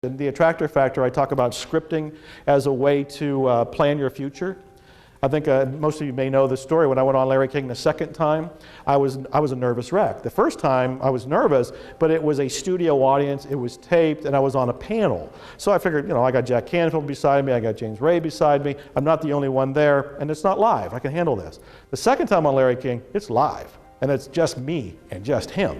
In the Attractor Factor, I talk about scripting as a way to plan your future. I think most of you may know the story. When I went on Larry King the second time, I was a nervous wreck. The first time I was nervous, but it was a studio audience, it was taped, and I was on a panel. So I figured, you know, I got Jack Canfield beside me, I got James Ray beside me, I'm not the only one there, and it's not live, I can handle this. The second time on Larry King, it's live, and it's just me and just him.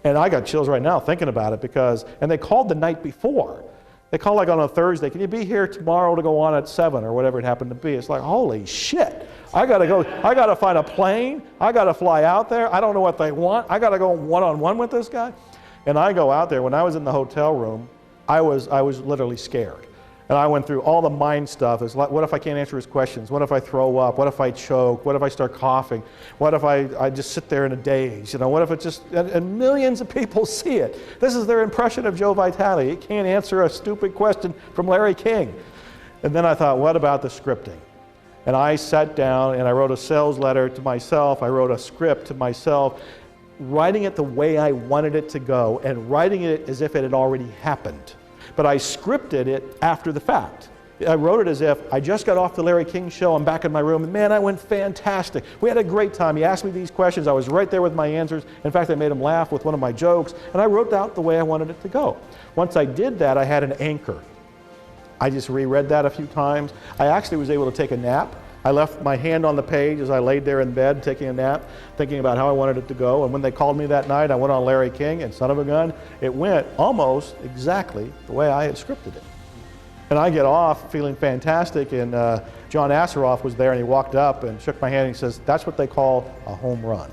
And I got chills right now thinking about it because, and they called the night before. They called like on a Thursday, can you be here tomorrow to go on at 7 or whatever it happened to be? It's like, holy shit. I gotta go, I gotta find a plane, I gotta fly out there, I don't know what they want, I gotta go one-on-one with this guy. And I go out there, when I was in the hotel room, I was literally scared. And I went through all the mind stuff. It's like, what if I can't answer his questions? What if I throw up? What if I choke? What if I start coughing? What if I just sit there in a daze? You know, what if it just, and millions of people see it. This is their impression of Joe Vitale. He can't answer a stupid question from Larry King. And then I thought, what about the scripting? And I sat down and I wrote a sales letter to myself. I wrote a script to myself, writing it the way I wanted it to go and writing it as if it had already happened. But I scripted it after the fact. I wrote it as if I just got off the Larry King show, I'm back in my room, and man, I went fantastic. We had a great time. He asked me these questions, I was right there with my answers. In fact, I made him laugh with one of my jokes, and I wrote out the way I wanted it to go. Once I did that, I had an anchor. I just reread that a few times. I actually was able to take a nap. I left my hand on the page as I laid there in bed taking a nap, thinking about how I wanted it to go. And when they called me that night, I went on Larry King, and son of a gun, it went almost exactly the way I had scripted it. And I get off feeling fantastic, and John Asseroff was there, and he walked up and shook my hand, and he says, "That's what they call a home run."